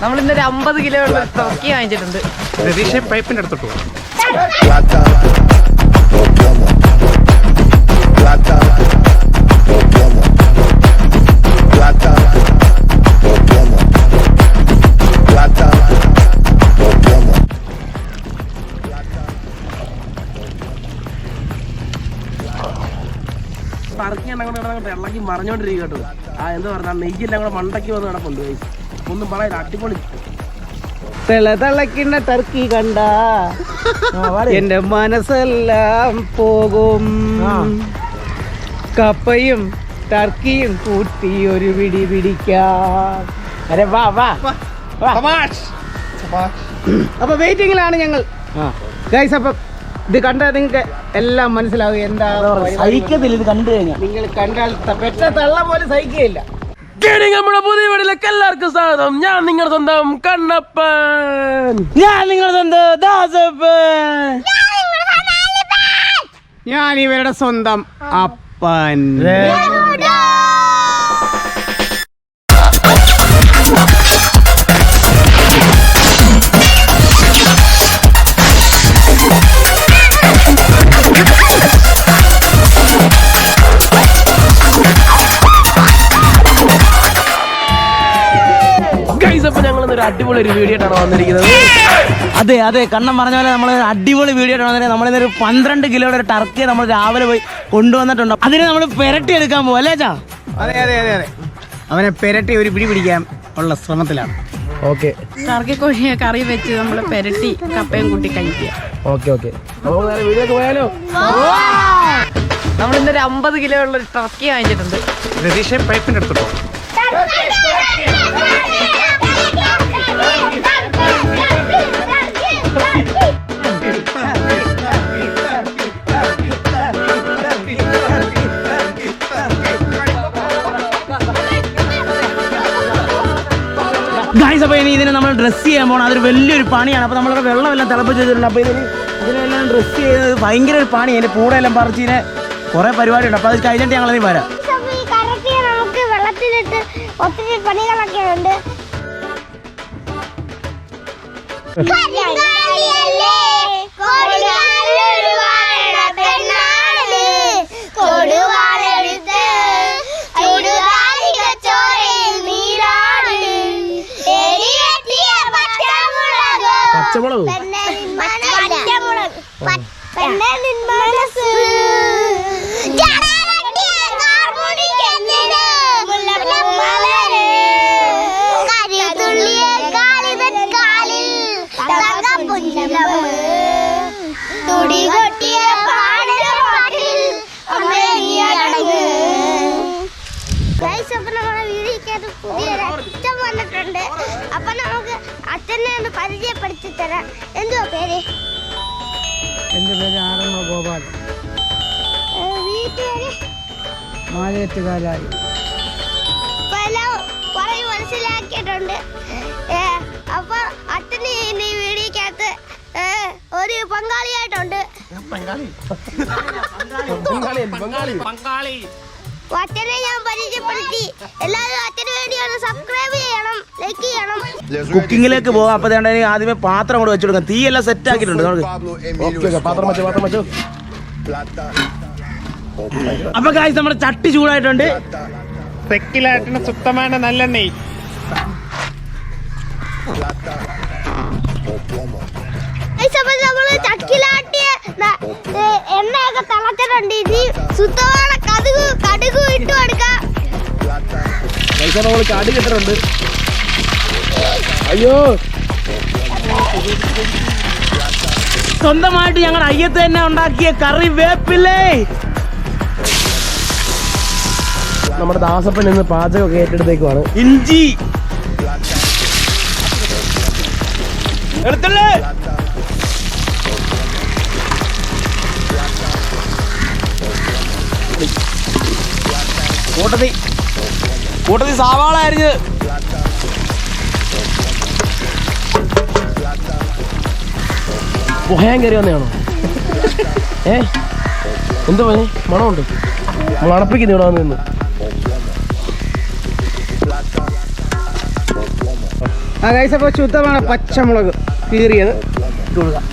നമ്മളിന്നൊരു 50 kilo ഉള്ള Turkey വാങ്ങിച്ചിട്ടുണ്ട്. രതീഷ് പൈപ്പിന്റെ അടുത്തോട്ട് പോകും. ടർക്കി ഇളക്കി മറിഞ്ഞോണ്ടിരിക്കും കേട്ടോ. എന്താ പറഞ്ഞാൽ നെയ്യെല്ലാം കൂടെ മണ്ടയ്ക്ക് വന്ന് കിടപ്പുണ്ട്. ഒന്നും പറയാൻ അടിപൊളി തിളക്കുന്ന ടർക്കി കണ്ട എന്റെ മനസ്സെല്ലാം പോകും. കപ്പയും ടർക്കിയും കൂട്ടി ഒരു പിടി പിടിക്കാം. അരെ വാ വാ. അപ്പൊ വെയിറ്റിംഗിലാണ് ഞങ്ങൾ ഗൈസ്. അപ്പം ഇത് കണ്ടാൽ നിങ്ങൾക്ക് എല്ലാം മനസ്സിലാവും എന്താ സഹിക്കത്തില്ല. ഇത് കണ്ടു കഴിഞ്ഞാൽ നിങ്ങൾ കണ്ടാൽ പെറ്റ തള്ള പോലെ സഹിക്കുകയില്ല. നമ്മുടെ പുതിയ വീട്ടിലേക്ക് എല്ലാവർക്കും സ്വാഗതം. ഞാൻ നിങ്ങളുടെ സ്വന്തം കണ്ണപ്പൻ. ഞാൻ നിങ്ങളുടെ സ്വന്തം ദാസപ്പൻ. ഞാൻ ഇവരുടെ സ്വന്തം അപ്പൻ. അടിപൊളി ഒരു വീഡിയോ ആയിട്ടാണ് വന്നിരിക്കുന്നത്. അതെ അതെ, കണ്ണം പറഞ്ഞ പോലെ നമ്മൾ അടിപൊളി വീഡിയോ ആയിട്ട് വന്നിട്ട് നമ്മളിന്നൊരു 12 കിലോയുടെ ഒരു ടർക്കി നമ്മൾ രാവിലെ പോയി കൊണ്ടുവന്നിട്ടുണ്ട്. അതിനെ നമ്മൾ പെരട്ടി എടുക്കാൻ പോകും അല്ലേ ചാ? അതെ അതെ അതെ അതെ, അവനെ പെരട്ടി ഒരു പിടി പിടിക്കാൻ ഉള്ള ശ്രമത്തിലാണ്. ഓക്കെ, ടർക്കി കോഴിയെ കറി വെച്ച് നമ്മൾ പെരട്ടി കപ്പയും കൂട്ടി കഴിക്കുക. ഓക്കെ ഓക്കെ, വീഡിയോക്ക് പോയാലോ? നമ്മളിന്നൊരു 50 കിലോ ഉള്ള ടർക്കി വാങ്ങിച്ചിട്ടുണ്ട്. രതീഷ് പൈപ്പിന്റെ അടുത്തോട്ട് പോകും. ഗൈസ്, അപ്പോൾ ഇനി ഇതിനെ നമ്മൾ ഡ്രസ്സ് ചെയ്യാൻ പോകണം. അതൊരു വലിയൊരു പണിയാണ്. അപ്പോൾ നമ്മളൊക്കെ വെള്ളമെല്ലാം തിളപ്പിച്ച് വെച്ചിട്ടുണ്ട്. അപ്പോൾ ഇതിനെല്ലാം ഡ്രസ്സ് ചെയ്ത് ഭയങ്കര ഒരു പണി. അതിൻ്റെ കൂടെ എല്ലാം പറിച്ച് ഇതിനെ കുറേ പരിപാടിയുണ്ട്. അപ്പോൾ അത് കഴിഞ്ഞിട്ട് ഞങ്ങളതിന് വരാം. നമുക്ക് വെള്ളത്തിലിട്ട് ഒത്തിരി പണികളൊക്കെ ഉണ്ട്. പച്ചമുളക് അപ്പൊ നമുക്ക് അച്ഛനെ ഒന്ന് പരിചയപ്പെടുത്തി തരാം. എന്തുവാ പേര്? എൻ്റെ പേര് ആറമ്മ ഗോപാൽ. വീട്ടുപേര് മാലയത്തുകാരായി. പറയും മനസ്സിലാക്കിയിട്ടുണ്ട്. അപ്പൊ അച്ഛന് ഈ വീടിക്കകത്ത് ഒരു പങ്കാളിയായിട്ടുണ്ട്. അച്ഛനെ ഞാൻ പരിചയപ്പെടുത്തി. എല്ലാവരും അച്ഛന് വേണ്ടി ഒന്ന് സബ്സ്ക്രൈബ് ചെയ്യണം, ലൈക്ക് ചെയ്യണം. കുക്കിങ്ങിലേക്ക് പോകാം. അപ്പോൾ ആദ്യമേ പാത്രം കൂടെ വെച്ചു കൊടുക്കാം. തീയെല്ലാം സെറ്റ് ആക്കിയിട്ടുണ്ട്. അപ്പൊ ഗായ്സ്, നമ്മുടെ ചട്ടി ചൂടായിട്ടുണ്ട്. തെക്കിലാട്ടിന് ശുദ്ധമായ നല്ലെണ്ണ. നമ്മള് ചക്കിലാട്ടിയ എണ്ണയൊക്കെ തിളച്ചിട്ടുണ്ട്. ഇനി ശുദ്ധമായ കടുക് ഇട്ട് കൊടുക്കാം. നമ്മള് കടി കിട്ടുന്നുണ്ട്. അയ്യോ, സ്വന്തമായിട്ട് ഞങ്ങളുടെ അയ്യത്ത് തന്നെ ഉണ്ടാക്കിയ കറി വേപ്പില്ലേ. നമ്മുടെ ദാസപ്പൻ ഇന്ന് പാചകമൊക്കെ ഏറ്റെടുത്തേക്കുവാണ്. ഇഞ്ചി എടുത്തല്ലേ. കൂട്ടത്തി സവാള അരിഞ്ഞ് പുഹയാൻ കയറി വന്നതാണോ? എന്താ പണി? മണമുണ്ട്. നമ്മൾ അടപ്പിക്കുന്നു ഇവിടെ വന്ന് നിന്ന്. ഗൈസ് അപ്പോൾ ശുദ്ധമാണ് പച്ചമുളക് കീറിയത് ഇട്ട് കൊടുക്കാം.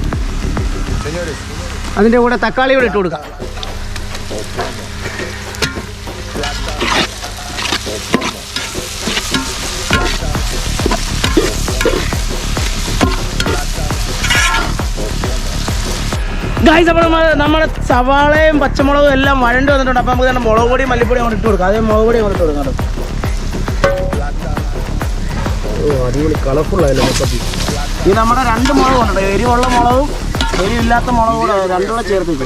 അതിൻ്റെ കൂടെ തക്കാളി കൂടെ ഇട്ട് കൊടുക്കാം. ഗൈസ് അപ്പോൾ നമ്മുടെ സവാളയും പച്ചമുളകും എല്ലാം വഴണ്ട് വന്നിട്ടുണ്ട്. അപ്പോൾ നമുക്ക് തന്നെ മുളക് പൊടിയും മല്ലിപ്പൊടിയും അങ്ങോട്ട് ഇട്ട് കൊടുക്കാം. അതേ മുളക് പൊടി അങ്ങോട്ട് ഇട്ട് കൊടുക്കാം. അടിപൊളി കളർഫുള്ളായല്ലോ മൊത്തത്തിൽ. ഇത് നമ്മുടെ 2 മുളക് ഉണ്ട്, എരിവുള്ള മുളകും എരിവില്ലാത്ത മുളകും കൂടെ രണ്ടും കൂടെ ചേർത്തിട്ട്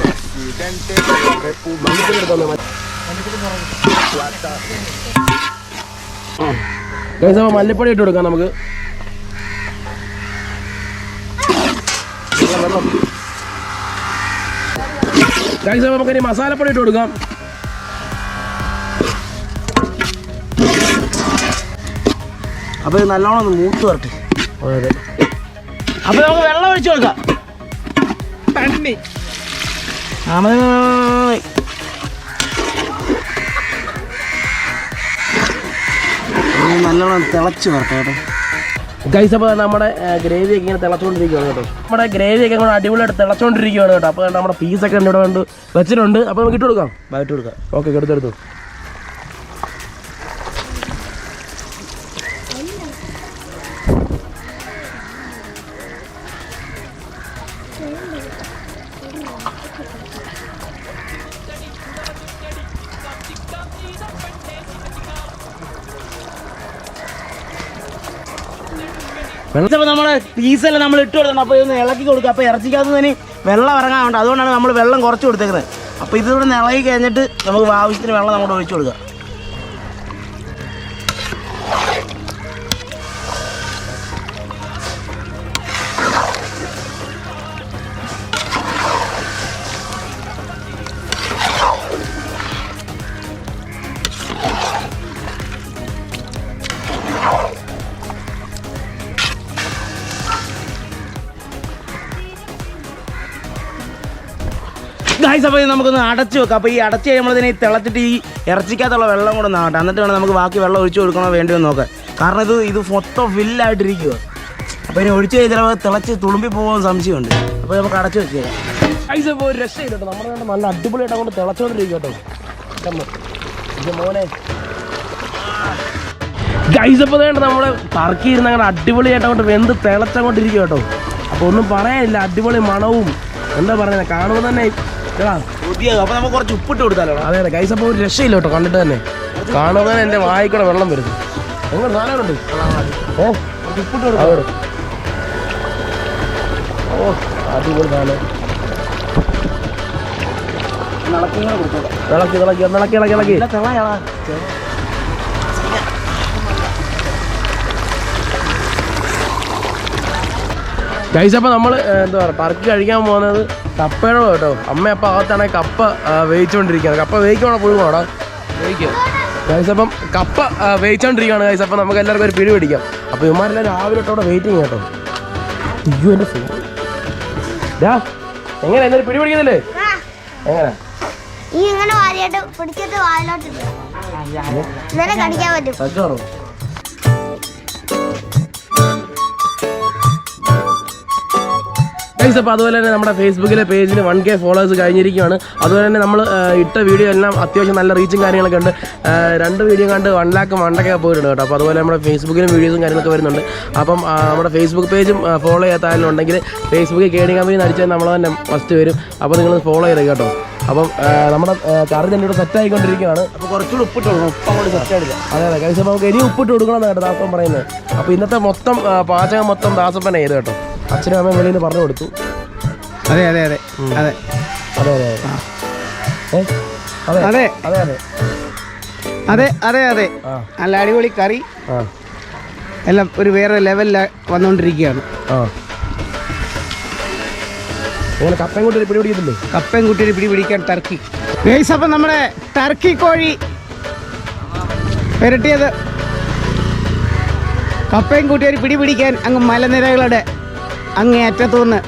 മല്ലിപ്പൊടി ഇട്ട് കൊടുക്കാം നമുക്ക്. നമുക്കിനി മസാലപ്പൊടി ഇട്ട് കൊടുക്കാം. അപ്പോൾ ഇത് നല്ലോണം ഒന്ന് മൂത്ത് വരട്ടെ. അതെ. അപ്പോൾ നമുക്ക് വെള്ളം ഒഴിച്ചു കൊടുക്കാം. തണ്ണി നല്ലോണം തിളച്ച് വരട്ടെ കേട്ടോ. ഗൈസ് അപ്പോൾ നമ്മുടെ ഗ്രേവി ഒക്കെ ഇങ്ങനെ തിളച്ചുകൊണ്ടിരിക്കുകയാണ് കേട്ടോ. നമ്മുടെ ഗ്രേവി ഒക്കെ കൂടെ അടിപൊളിയായിട്ട് തിളച്ചുകൊണ്ടിരിക്കുകയാണ് കേട്ടോ. അപ്പോൾ നമ്മുടെ പീസൊക്കെ ഇവിടെ കൊണ്ട് വെച്ചിട്ടുണ്ട്. അപ്പോൾ നമുക്ക് ഇട്ട് കൊടുക്കാം. ഇട്ട് കൊടുക്കാം. ഓക്കെ, എടുത്തെടുത്തു. വെള്ളത്തിൽ നമ്മുടെ പീസെല്ലാം നമ്മൾ ഇട്ട് കൊടുക്കണം. അപ്പോൾ ഇതൊന്ന് ഇളക്കി കൊടുക്കുക. അപ്പോൾ ഇറച്ചിക്കകത്ത് വെള്ളം ഇറങ്ങാറുണ്ട്, അതുകൊണ്ടാണ് നമ്മൾ വെള്ളം കുറച്ച് കൊടുത്തേക്കുന്നത്. അപ്പോൾ ഇതിവിടെ നിന്ന് ഇളകി കഴിഞ്ഞിട്ട് നമുക്ക് ആവശ്യത്തിന് വെള്ളം അങ്ങോട്ട് ഒഴിച്ചു കൊടുക്കുക. ഗൈസ് അപ്പോൾ നമുക്കൊന്ന് അടച്ച് വെക്കാം. അപ്പോൾ ഈ അടച്ച് കഴിയുമ്പോഴത്തേന് ഈ തിളച്ചിട്ട് ഈ ഇറച്ചിക്കകത്തുള്ള വെള്ളം കൂടെ നാട്ടെ, എന്നിട്ട് വേണം നമുക്ക് ബാക്കി വെള്ളം ഒഴിച്ച് കൊടുക്കണോ വേണ്ടിയോ നോക്കാം. കാരണം ഇത് മൊത്തം ഫില്ലായിട്ടിരിക്കുക. അപ്പോൾ ഇനി ഒഴിച്ച് കഴിഞ്ഞാൽ തിളച്ച് തുളുമ്പി പോകാൻ സംശയമുണ്ട്. അപ്പോൾ നമുക്ക് അടച്ച് വെക്കുക. ഗൈസ് അപ്പോൾ ഒരു രക്ഷയില്ല കേട്ടോ. നമ്മുടെ നല്ല അടിപൊളിയായിട്ട് അങ്ങോട്ട് തിളച്ചുകൊണ്ടിരിക്കും കേട്ടോ. മോനെ ഗൈസ് അപ്പോൾ വേണ്ട നമ്മുടെ ടർക്കി ഇരുന്ന് അങ്ങനെ അടിപൊളിയായിട്ട് അങ്ങോട്ട് വെന്ത് തിളച്ചങ്ങോട്ടിരിക്കും കേട്ടോ. അപ്പോൾ ഒന്നും പറയാനില്ല, അടിപൊളി മണവും എന്താ പറയുന്നത്, കാണുമ്പോൾ തന്നെ അപ്പോൾ നമുക്ക് കുറച്ച് ഉപ്പിട്ട് കൊടുത്താലോ. അതെ അതെ ഗൈസ് അപ്പോൾ ഒരു രക്ഷയില്ല കേട്ടോ. കണ്ടിട്ട് തന്നെ കാണുമ്പോൾ തന്നെ എൻ്റെ വായിക്കൂടെ വെള്ളം വരുന്നു. എങ്ങനെ സാധനമുണ്ട് ഉപ്പിട്ട് കൊടുക്കാം. ഓ അടിപൊളി സാധനം. ഇളക്കി ഇളക്കി ഇളക്കി ഇളക്കി ഇളക്കി ഗൈസ് അപ്പോൾ നമ്മൾ എന്താ പറയുക ടർക്കി കഴിക്കാൻ പോകുന്നത് കപ്പയുടെ കേട്ടോ. അമ്മ അപ്പം അകത്താണെങ്കിൽ കപ്പ വേവിച്ചുകൊണ്ടിരിക്കുകയാണ്. കപ്പ വേവിക്കണോ പുഴുങ്ങണോ? വേവിക്കുക ഗൈസ്. അപ്പം കപ്പ വേവിച്ചുകൊണ്ടിരിക്കുകയാണ് ഗൈസ്. അപ്പം നമുക്ക് എല്ലാവർക്കും ഒരു പിടി പിടിക്കാം. അപ്പോൾ ഇവന്മാരെല്ലാം രാവിലെ തൊട്ട് വെയിറ്റിംഗ് കേട്ടോ. അയ്യോ എൻ്റെ ഫോൺ എങ്ങനെ എന്നൊരു പിടി പിടിക്കുന്നില്ലേ? എങ്ങനെ ഇങ്ങനെ വാരിയിട്ട് പിടിച്ചിട്ട് വായിലോട്ട് കടിക്കാൻ പറ്റും. സജ്ജാണോ? ഗൈസ് അപ്പോൾ അതുപോലെ തന്നെ നമ്മുടെ ഫേസ്ബുക്കിലെ പേജിൽ 1K ഫോളോവേഴ്സ് കഴിഞ്ഞിരിക്കുകയാണ്. അതുപോലെ തന്നെ നമ്മൾ ഇട്ട വീഡിയോ എല്ലാം അത്യാവശ്യം നല്ല റീച്ചും കാര്യങ്ങളൊക്കെ ഉണ്ട്. 2 വീഡിയോ കണ്ട് 1 ലാക്ക് മണ്ടൊക്കെ പോയിട്ടുണ്ട് കേട്ടോ. അപ്പോൾ അതുപോലെ നമ്മുടെ ഫേസ്ബുക്കിലും വീഡിയോസും കാര്യങ്ങളൊക്കെ വരുന്നുണ്ട്. അപ്പം നമ്മുടെ ഫേസ്ബുക്ക് പേജും ഫോളോ ചെയ്യാത്ത ആരെങ്കിലും ഉണ്ടെങ്കിൽ ഫേസ്ബുക്കിൽ കേടി കമ്പനി അടിച്ചാൽ നമ്മൾ തന്നെ ഫസ്റ്റ് വരും. അപ്പോൾ നിങ്ങൾ ഫോളോ ചെയ്തേ കേട്ടോ. അപ്പം നമ്മുടെ കറി തന്നെ ഇവിടെ സെറ്റ് ആയിക്കൊണ്ടിരിക്കുകയാണ്. അപ്പോൾ കുറച്ചുകൂടി ഉപ്പിട്ട് കൊടുക്കണം. ഉപ്പ് അങ്ങോട്ട് സെറ്റ് ആയിട്ടില്ല. അതെ അതെ ഗൈസ്. അപ്പോൾ നമുക്ക് ഇനി ഉപ്പിട്ട് കൊടുക്കണം എന്നാണ് കേട്ടോ ദാസപ്പൻ പറയുന്നത്. അപ്പോൾ ഇന്നത്തെ മൊത്തം പാചകം മൊത്തം ദാസപ്പനെ ചെയ്ത് കേട്ടോ. അച്ഛനും അമ്മയും വെളിയിൽ നിന്ന് പറഞ്ഞു കൊടുത്തു. അതെ അതെ അതെ അതെ അതെ അതെ അതെ അതെ അതെ അതെ അതെ അതെ നല്ല അടിപൊളി കറി എല്ലാം ഒരു വേറെ ലെവലിൽ വന്നുകൊണ്ടിരിക്കുകയാണ്. കപ്പയും കൂട്ടി പിടി പിടിക്കുന്നില്ലേ? കപ്പയും കൂട്ടി പിടി പിടിക്കാൻ ടർക്കി ഗൈസ്. അപ്പം നമ്മുടെ ടർക്കി കോഴി പുരട്ടിയത് കപ്പയും കൂട്ടി ഒരു പിടി പിടിക്കാൻ അങ്ങ് മലനിരകളുടെ അങ്ങേ അറ്റത്തുനിന്ന്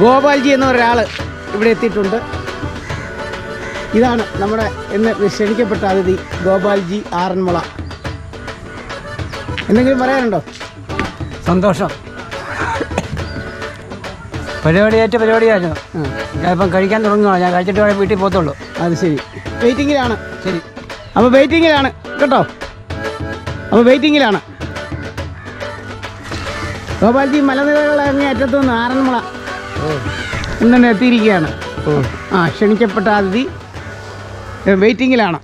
ഗോപാൽജി എന്ന ഒരാൾ ഇവിടെ എത്തിയിട്ടുണ്ട്. ഇതാണ് നമ്മുടെ ഇന്ന് ക്ഷണിക്കപ്പെട്ട അതിഥി ഗോപാൽജി ആറന്മുള. എന്തെങ്കിലും പറയാനുണ്ടോ? സന്തോഷം. പരിപാടിയായിരുന്നു. ഞാനിപ്പം കഴിക്കാൻ തുടങ്ങുക. ഞാൻ കഴിച്ചിട്ട് വേണേൽ വീട്ടിൽ പോകത്തുള്ളൂ. അത് ശരി. വെയിറ്റിങ്ങിലാണ്. ശരി. അപ്പോൾ വെയിറ്റിങ്ങിലാണ് കേട്ടോ. അപ്പോൾ വെയിറ്റിങ്ങിലാണ്. ഗോപാൽജി മലനിരകളുടെ അങ്ങേ അറ്റത്തു നിന്ന് ആറന്മുള ഇന്നെ എത്തിയിരിക്കുകയാണ്. ക്ഷണിക്കപ്പെട്ട അതിഥി വെയിറ്റിങ്ങിലാണ്.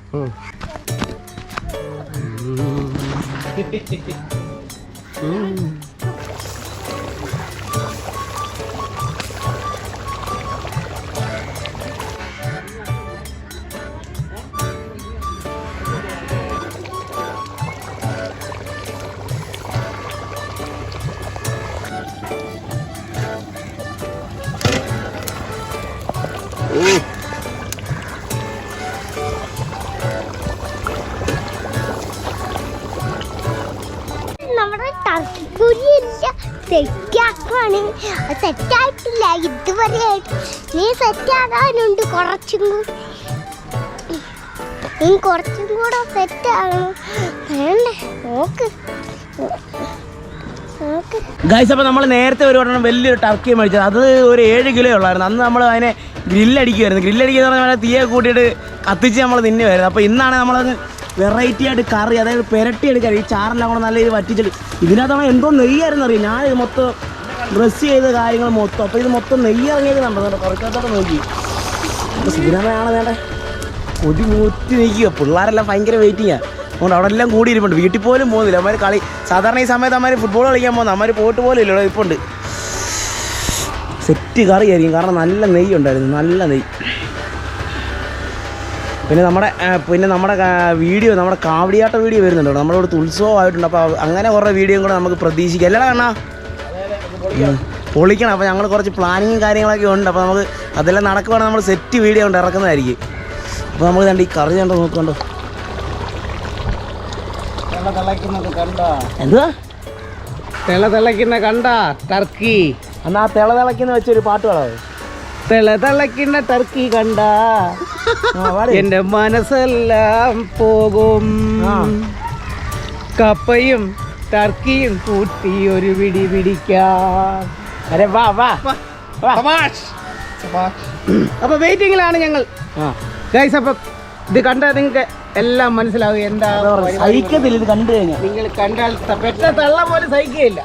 നമ്മുടെ ടർക്കിക്കുരിയെല്ലാം സെറ്റാക്കുവാണ്. സെറ്റായിട്ടില്ല ഇതുവരെ. നീ സെറ്റാകാനുണ്ട് കുറച്ചും കൂടി. നീ കുറച്ചും കൂടെ സെറ്റാകണം. വേണ്ടേ നോക്ക്. ഗൈസ്, അപ്പോൾ നമ്മൾ നേരത്തെ ഒരു വട്ടം വലിയൊരു ടർക്കി മേടിച്ചത്. അത് ഒരു 7 കിലോ ഉള്ളായിരുന്നു. അന്ന് നമ്മൾ അതിനെ ഗ്രില്ലടിക്കുമായിരുന്നു. ഗ്രില്ലടിക്കുക എന്ന് പറഞ്ഞാൽ തീയെ കൂട്ടിയിട്ട് കത്തിച്ച് നമ്മൾ തിന്നുമായിരുന്നു. അപ്പോൾ ഇന്നാണ് നമ്മളത് വെറൈറ്റി ആയിട്ട് കറി, അതായത് പെരട്ടി എടുക്കാൻ. ഈ ചാറെല്ലാം കൂടെ നല്ല ഇത് വറ്റിച്ചിട്ട് ഇതിനകത്താണ് എന്തോ നെയ്യായിരുന്നു അറിയാം. ഞാനിത് മൊത്തം ഡ്രസ്സ് ചെയ്ത കാര്യങ്ങൾ മൊത്തം. അപ്പോൾ ഇത് മൊത്തം നെയ്യ് ഇറങ്ങിയത് കണ്ടോ, കുറയ്ക്കാത്തോടെ നോക്കി. അപ്പോൾ സിനിമയാണ് വേണ്ടേ കൊതി മൂത്തി നിൽക്കുക. പിള്ളേരെല്ലാം ഭയങ്കര വെയിറ്റിങ്ങാണ്. അതുകൊണ്ട് അവിടെ എല്ലാം കൂടിയിരിപ്പുണ്ട്. വീട്ടിൽ പോലും പോകുന്നില്ല. അവന്മാർ കളി സാധാരണ ഈ സമയത്ത് അവന്മാർ ഫുട്ബോൾ കളിക്കാൻ പോകുന്നത്. അവന്മാർ പോയിട്ട് പോലും ഇല്ലല്ലോ. ഇപ്പോൾ ഉണ്ട് സെറ്റ് കറി ആയിരിക്കും. കാരണം നല്ല നെയ്യ് ഉണ്ടായിരുന്നു, നല്ല നെയ്യ്. പിന്നെ നമ്മുടെ വീഡിയോ, നമ്മുടെ കാവടിയാട്ട വീഡിയോ വരുന്നുണ്ടോ. നമ്മുടെ ഇവിടുത്തെ ഉത്സവമായിട്ടുണ്ട്. അപ്പോൾ അങ്ങനെ കുറേ വീഡിയോയും കൂടെ നമുക്ക് പ്രതീക്ഷിക്കാം. അല്ലടാ കണ്ണാ, പൊളിക്കണം. അപ്പോൾ ഞങ്ങൾ കുറച്ച് പ്ലാനിങ്ങും കാര്യങ്ങളൊക്കെ ഉണ്ട്. അപ്പോൾ നമുക്ക് അതെല്ലാം നടക്കുവാണെങ്കിൽ നമ്മൾ സെറ്റ് വീഡിയോ കൊണ്ട് ഇറക്കുന്നതായിരിക്കും. അപ്പോൾ നമുക്ക് കണ്ട് ഈ കറി കണ്ടോ നോക്കണ്ടോ. എന്തുവാ തിളക്കുന്ന കണ്ട ടർക്കി. എന്നാ ആ തിളക്കുന്ന വെച്ചൊരു പാട്ട് പാടാവോ. തിളക്കുന്ന ടർക്കി കണ്ട എന്റെ മനസ്സെല്ലാം പോകും. കപ്പയും ടർക്കിയും കൂട്ടി ഒരു പിടി പിടിക്കാം. അരെ വാ വാ. അപ്പൊ വെയിറ്റിംഗിലാണ് ഞങ്ങൾ ഗൈസ്. അപ്പം ഇത് കണ്ടാൽ നിങ്ങൾക്ക് എല്ലാം മനസ്സിലാവും എന്താ സഹിക്കത്തില്ല ഇത് കണ്ടു കഴിഞ്ഞാൽ. നിങ്ങൾ കണ്ടാൽ പെട്ട തള്ള പോലെ സഹിക്കുകയില്ല.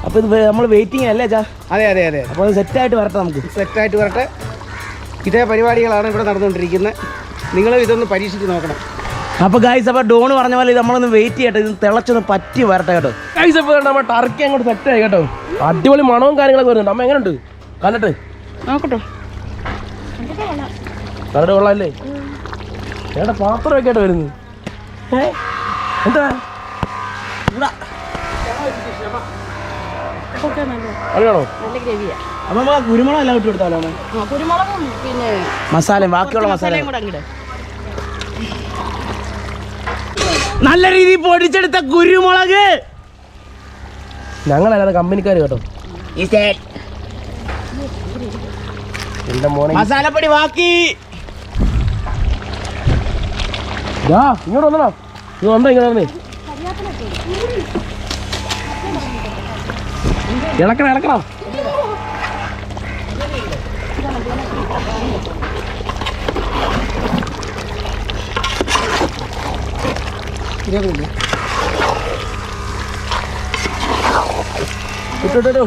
അപ്പോൾ ഇത് നമ്മൾ വെയിറ്റിംഗ് അല്ലേ ചാ? അതെ അതെ അതെ. അപ്പോൾ സെറ്റായിട്ട് വരട്ടെ, നമുക്ക് സെറ്റായിട്ട് വരട്ടെ. ഇതേ പരിപാടികളാണ് ഇവിടെ നടന്നുകൊണ്ടിരിക്കുന്നത്. നിങ്ങളും ഇതൊന്ന് പരീക്ഷിച്ച് നോക്കണം. അപ്പോൾ ഗൈസ്, അപ്പോൾ ഡോണ് പറഞ്ഞ പോലെ നമ്മളൊന്ന് വെയിറ്റ് ചെയ്യട്ടെ. ഇത് തിളച്ചൊന്ന് പറ്റി വരട്ടെ കേട്ടോ. ഗൈസ്, അപ്പോൾ നമ്മുടെ ടർക്കി അങ്ങോട്ട് സെറ്റായി കേട്ടോ. അടിപൊളി മണവും കാര്യങ്ങളൊക്കെ വരുന്നുണ്ട്. അമ്മ എങ്ങനെയുണ്ട് കണ്ടിട്ട് നോക്കട്ടോ. കരട് കൊള്ളാല്ലേ? ഏട്ടാ പാത്രമൊക്കെ ആയിട്ട് വരുന്നു. എന്താ അറിയാണോ? നല്ല ഗ്രേവിയാ. അപ്പോൾ നമുക്ക് കുരുമുളക് എല്ലാം ഇട്ട് കൊടുത്താലോ? കുരുമുളകും പിന്നെ മസാലയും ബാക്കിയുള്ള മസാലയും കൂടെ അങ്ങോട്ട്. നല്ല രീതിയിൽ പൊടിച്ചെടുത്ത കുരുമുളക്. ഞങ്ങളല്ലാതെ കമ്പനിക്കാർ കേട്ടോ. എന്റെ മോനെ മസാലപ്പൊടി ബാക്കി. ഇങ്ങോട്ട് വന്നോ. ഇത് വന്നോ ഇങ്ങനെ വന്നേ. ഇളക്കണം ഇളക്കണം. ഇട്ടോ.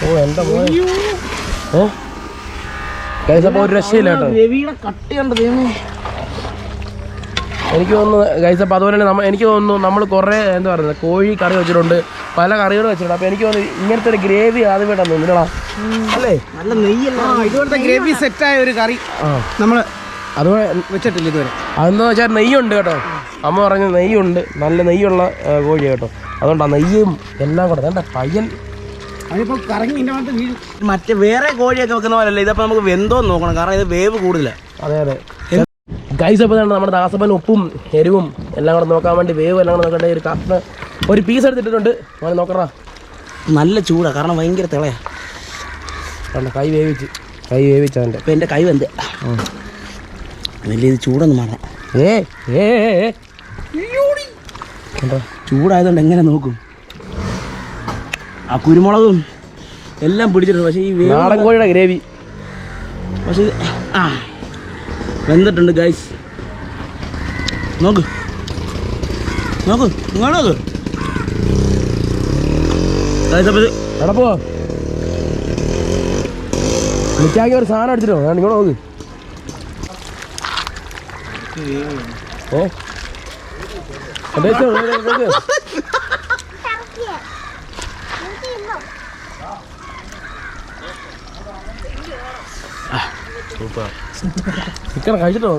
ഓ എന്താ മോനെ. അപ്പോൾ ഒരു രക്ഷയില്ല കേട്ടോ. രവിയുടെ കട്ടിയുണ്ട് ദൈവമേ. എനിക്ക് തോന്നുന്നു ഗൈസ്. അപ്പോൾ അതുപോലെ തന്നെ എനിക്ക് തോന്നുന്നു നമ്മൾ കുറേ എന്താ പറയുന്നത് കോഴി കറി വെച്ചിട്ടുണ്ട്, പല കറികൾ വെച്ചിട്ടുണ്ട്. അപ്പോൾ എനിക്ക് തോന്നുന്നു ഇങ്ങനത്തെ ഒരു ഗ്രേവി ആദ്യം വേണ്ട തോന്നില്ലടാ അല്ലേ? നല്ല നെയ്യല്ല. ഇതുപോലത്തെ ഗ്രേവി സെറ്റായ ഒരു കറി നമ്മൾ അതുപോലെ വെച്ചിട്ടില്ല ഇതുവരെ. അതെന്താ വെച്ചാൽ നെയ്യുണ്ട് കേട്ടോ. അമ്മ പറഞ്ഞ നെയ്യുണ്ട്, നല്ല നെയ്യുള്ള കോഴി കേട്ടോ. അതുകൊണ്ട് ആ നെയ്യും എല്ലാം കൂടെ വേണ്ട പയ്യൻ അതിപ്പോൾ കറങ്ങി ഇതിൻ്റെ ഭാഗത്ത് വീഴും. മറ്റേ വേറെ കോഴിയൊക്കെ വെക്കുന്ന പോലല്ല ഇതപ്പോൾ നമുക്ക് വെന്തോന്ന് നോക്കണം. കാരണം ഇത് വേവ് കൂടുതലാണ്. അതെ അതെ ഗൈസ്. അപ്പോൾ നമ്മുടെ ദാസപ്പൻ ഉപ്പും എരിവും എല്ലാം കൂടെ നോക്കാൻ വേണ്ടി വേവ് എല്ലാം കൂടെ നോക്കേണ്ട ഒരു കഷ്ണം ഒരു പീസ് എടുത്തിട്ടുണ്ട്. അങ്ങനെ നോക്കറാ. നല്ല ചൂടാണ്, കാരണം ഭയങ്കര തിളയാ. കൈ വേവിച്ച് അവൻ്റെ. അപ്പോൾ എൻ്റെ കൈ വെന്ത് വലിയ ഇത് ചൂടൊന്നും മാറാം. ചൂടായതുകൊണ്ട് എങ്ങനെ നോക്കും. ആ കുരുമുളകും എല്ലാം പിടിച്ചിട്ടുണ്ട്. പക്ഷേ ഈ നാടൻ കോഴിയുടെ ഗ്രേവി പക്ഷേ വെന്തിട്ടുണ്ട് ഗൈസ്. നോക്ക് നോക്ക് നിങ്ങൾ നോക്ക് ഗൈസ്. അപ്പോൾ എവിടെ പോവാ? നിൽക്കാക്കി ഒരു സാധനം അടിച്ചിട്ടോ? ഞാൻ നിങ്ങളെ നോക്ക്. ചിക്കൻ കഴിച്ചിട്ടോ?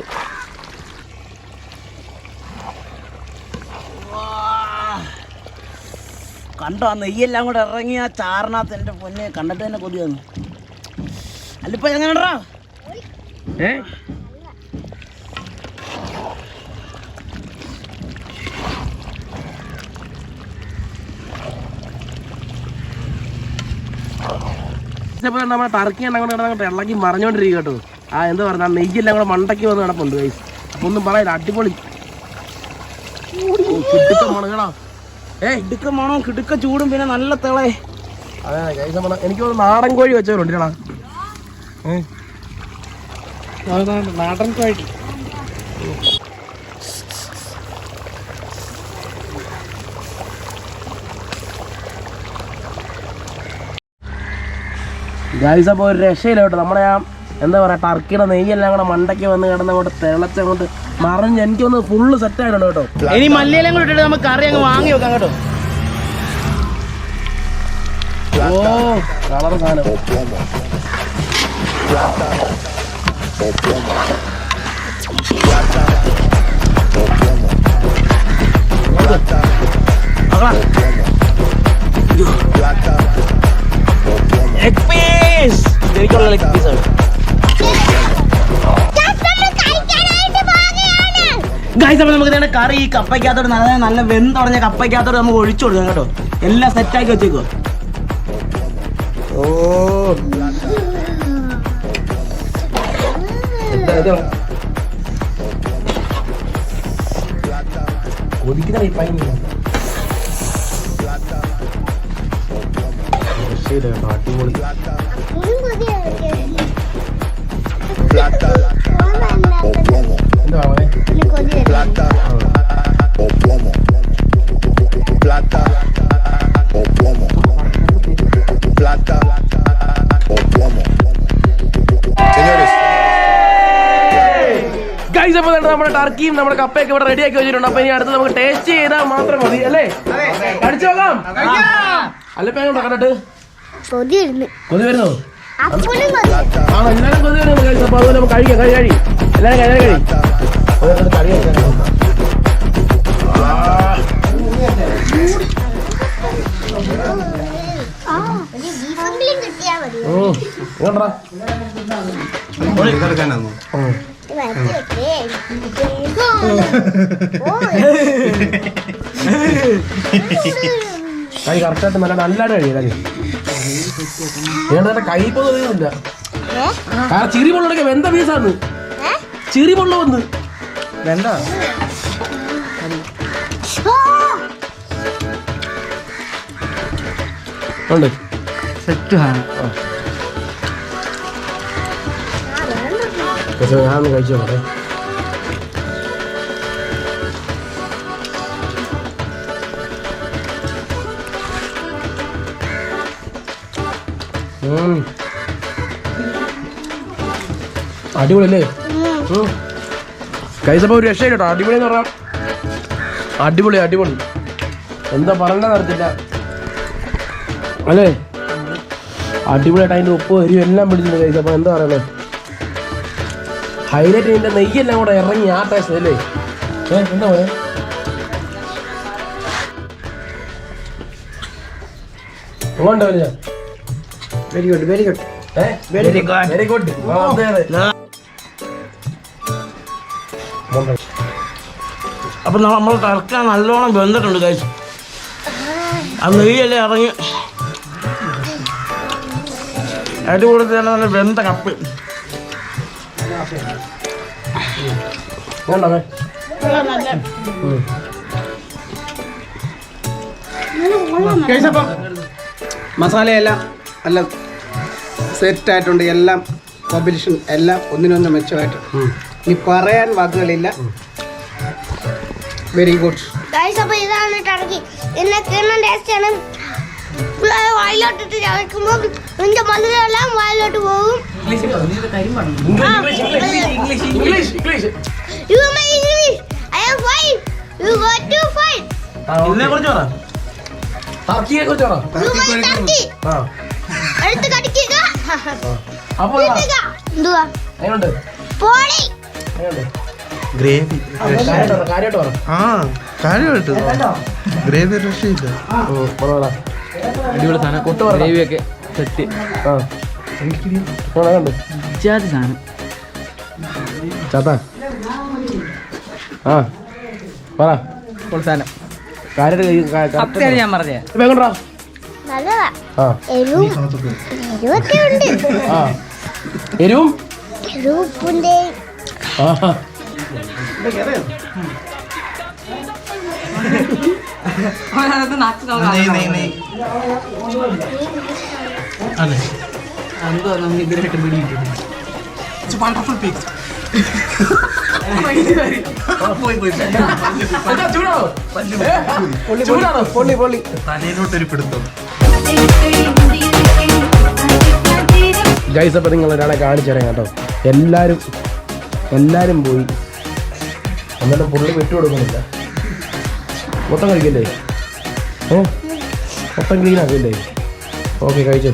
കണ്ടോ ആ നെയ്യെല്ലാം കൂടെ ഇറങ്ങി ആ ചാറിനകത്ത് എൻ്റെ പൊന്നെ കണ്ടിട്ട് തന്നെ കൊതി വന്നു. അല്ലിപ്പോ എങ്ങനെയാ നമ്മുടെ ടർക്കി അങ്ങോട്ട് ഇളക്കി മറിഞ്ഞോണ്ടിരിക്കും കേട്ടോ. ആ എന്താ പറയുക, ആ നെയ്യെല്ലാം കൂടെ മണ്ടയ്ക്ക് വന്ന് കിടപ്പുണ്ട് ഗൈസ്. അപ്പൊ ഒന്നും പറയില്ല, അടിപൊളി മണങ്ങളാ. ഇടുക്കമാണോ കിടുക്ക ചൂടും പിന്നെ നല്ല തിളേ. അതെ ഗൈസ്, എനിക്ക് നാടൻ കോഴി വെച്ചവരുണ്ട്. നാടൻ കോഴി ഗൈസ്. അപ്പോൾ ഒരു രക്ഷയില്ല കേട്ടോ. നമ്മുടെ ആ എന്താ പറയുക, ടർക്കിയുടെ നെയ്യെല്ലാം കൂടെ മണ്ടയ്ക്ക് വന്ന് കിടന്ന് അങ്ങോട്ട് തിളച്ചങ്ങോട്ട് മറിഞ്ഞ് എനിക്കൊന്ന് ഫുള്ള് സെറ്റ് ആയിട്ടുണ്ട് കേട്ടോ. ഇനി മല്ലിയിലും കൂടെ ഇട്ടിട്ട് നമുക്ക് കറി അങ്ങ് വാങ്ങി വെക്കാം കേട്ടോ. ഓ കളർ സാധനം. ലെഗ് പീസ് എനിക്കുള്ള ലെഗ് പീസാണ് ഗൈസ്. അപ്പോൾ നമുക്ക് തന്നെ കറി ഈ കപ്പയ്ക്കകത്തോട് നല്ല വെന്തുടഞ്ഞ കപ്പയ്ക്കകത്തോട് നമുക്ക് ഒഴിച്ചു കൊടുക്കാം കേട്ടോ. എല്ലാം സെറ്റാക്കി വെച്ചേക്കോ. ഓ കൊതിക്കുന്ന അടിപൊളി. എന്താ ഗൈസ്, അപ്പോൾ നമ്മുടെ ടർക്കിയും നമ്മുടെ കപ്പയൊക്കെ ഇവിടെ റെഡിയാക്കി വെച്ചിട്ടുണ്ട്. അപ്പൊ ഇനി അടുത്ത് നമുക്ക് ടേസ്റ്റ് ചെയ്താൽ മാത്രം മതി അല്ലേ? കഴിച്ചു നോക്കാം. അല്ലപ്പോ എങ്ങോട്ടാ കണ്ടിട്ട് കൊതി വരുന്നോ? ആണോ? എല്ലാരും കൊതി വരുന്നു ഗൈസ്. അപ്പൊ അതുപോലെ നമുക്ക് കഴിക്കാം. കഴി എല്ലാരും കഴി കൈ കറക്റ്റായിട്ട് നല്ലതായിട്ട് കഴിയും. ഏതാ കൈപ്പൊന്നും അറിയുന്നില്ല. കാരണം ചിരി പൊള്ളൊക്കെ വെന്ത പീസാന്ന്. ചിരി പൊള്ള വന്ന് വെന്ത ഉണ്ട് സെറ്റ് ആണ്. ഞാനൊന്ന് കഴിച്ചു നോക്കട്ടെ. അടിപൊളിയല്ലേ ഗൈസ്? അപ്പോൾ ഒരു രക്ഷയില്ല കേട്ടോ. അടിപൊളി എന്ന് പറഞ്ഞാൽ അടിപൊളി അടിപൊളി. എന്താ പറയണ്ട നടത്തില്ല അല്ലേ? അടിപൊളിയായിട്ട് അതിൻ്റെ ഉപ്പ് എരിവും എല്ലാം പിടിച്ചിട്ടുണ്ട് ഗൈസ്. അപ്പോൾ എന്താ പറയുന്നത്, ഹൈലൈറ്റ് ഇതിൻ്റെ നെയ്യെല്ലാം കൂടെ ഇറങ്ങി ആ ടേസ്റ്റ് അല്ലേ? എന്താ പറയാ, എങ്ങോട്ടാ വലിയ very good very good very good very good. അപ്പൊ നമ്മൾ ടർക്ക നല്ലോണം വെന്തിട്ടുണ്ട് ഗൈസ്. ആ നെയ്യല്ലേ ഇറങ്ങി അതിൻ്റെ കൂടെ തന്നെ നല്ല വെന്ത കപ്പ്. ഗൈസ് അപ്പം മസാലയെല്ലാം നല്ല സെറ്റായിട്ടുണ്ട്. എല്ലാം കോമ്പിനേഷൻ എല്ലാം ഒന്നിനൊന്ന് മെച്ചമായിട്ട്. ഇനി പറയാൻ വാക്കുകളില്ല. Very good. ഗൈസ് അപ്പോൾ ഇതാണ് ടർക്കി. ഇതിന്റെ കിണ്ണൻ ടേസ്റ്റാണ്. വായിലോട്ടിട്ട് ചവയ്ക്കുമ്പോൾ ഇതിന്റെ മധുരമെല്ലാം വായിലോട്ട് പോകും. You may English. I am fine. You got to fine. ഇതിനെക്കുറിച്ച് പറ. ടർക്കിയെക്കുറിച്ച് പറ. You may turkey. എടുത്ത് കടിക്കുക. അപ്പോൾ തിന്നുക. എന്തുവാ? എങ്ങനെയുണ്ട്? പോളി. എങ്ങനെയുണ്ട്? ഗ്രേവി കാര്യമായിട്ട് പറ. ആ കാര്യമായിട്ട് ഗ്രേവി രക്ഷയില്ല. അടിപൊളി സാധനം. കൊട്ട് പറ. ഗ്രേവിയൊക്കെ സെറ്റ്. ആ കണ്ട് ജാതി സാധനം. ചാത്താ ആ പറ. സാധനം കാര്യമായിട്ട് ഞാൻ പറഞ്ഞേ. വേഗണ്ടാ. നല്ലതാ. ആ എരിവും എരിവൊക്കെ ഉണ്ട്. ആ എരിവും എരിവുപ്പിന്റെ ആ തലയിലോട്ടൊരു പിടുത്തം. ഗൈസ് അപ്പം നിങ്ങൾ ഒരാളെ കാണിച്ചു തരാം കേട്ടോ. എല്ലാവരും പോയി എന്നിട്ട് പുള്ളി വിട്ടുകൊടുക്കുന്നില്ല. മൊത്തം കഴിക്കല്ലേ? മൊത്തം ക്ലീൻ ആക്കില്ലേ? ഓക്കെ കഴിച്ചു.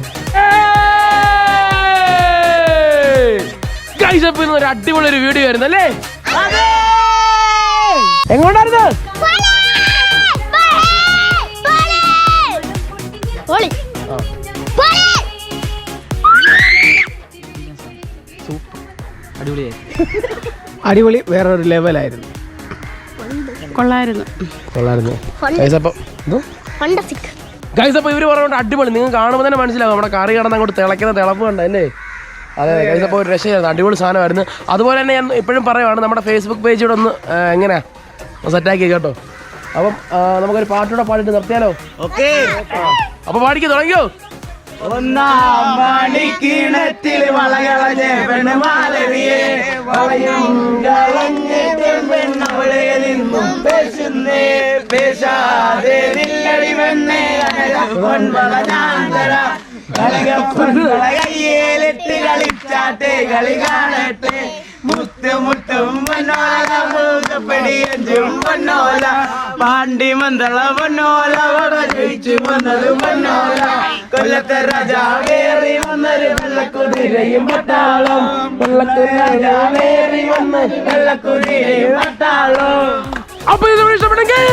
ഗൈസ് അപ്പം ഇന്ന് ഒരു അടിപൊളി ഒരു വീഡിയോ ആയിരുന്നു അല്ലേ? എങ്ങോട്ടായിരുന്നു? പോളി. അടിപൊളി. വേറൊരു ലെവലായിരുന്നു. കൊള്ളായിരുന്നു. ഗൈസ് അപ്പം എന്തോ ഫണ്ടാസ്റ്റിക്. ഗൈസ് അപ്പോൾ ഇവർ പറയുന്നത് അടിപൊളി. നിങ്ങൾ കാണുമ്പോൾ തന്നെ മനസ്സിലാവും നമ്മുടെ കറി കിടന്ന് അങ്ങോട്ട് തിളയ്ക്കുന്ന തിളപ്പ് കണ്ട അല്ലേ? അതെ ഗൈസ് അപ്പോൾ ഒരു രക്ഷയായിരുന്നു. അടിപൊളി സാധനമായിരുന്നു. അതുപോലെ തന്നെ ഞാൻ ഇപ്പോഴും പറയുവാണ് നമ്മുടെ ഫേസ്ബുക്ക് പേജ് ഇവിടെ ഒന്ന് എങ്ങനെയാ സെറ്റാക്കി കേട്ടോ. അപ്പം നമുക്കൊരു പാട്ടൂടെ പാടിയിട്ട് നിർത്തിയാലോ? ഓക്കെ. അപ്പോൾ പാടിക്ക് തുടങ്ങിയോ? ഒന്നാം മണിക്കിണറ്റിൽ വളകളഞ്ഞ പെണ്ണുമാലവിയെ വളയും കളഞ്ഞിട്ട് പെണ്ണവളെ നിന്നും പേശുന്നേ പേശാതെ നില്ലടി പെണ്ണേ പൊൻവളഞ്ഞാന്തര കയ്യേലിട്ട് കളിച്ചാട്ടെ കളി കാണട്ടെ മുത്തും പൊന്നോല മൂക്കപ്പടിയഞ്ചും പൊന്നോല പാണ്ടി മന്ദള പൊന്നോല വട ജയിച്ചു വന്നത് പൊന്നോല കൊല്ലത്തെ രാജാവേറി വന്നൊരു വെള്ളക്കുതിരയും പട്ടാളം കൊല്ലത്തെ രാജാവേറി വന്ന് വെള്ളക്കുതിരയും പട്ടാളം. അപ്പോൾ ഇത് ഇഷ്ടപ്പെട്ടെങ്കിൽ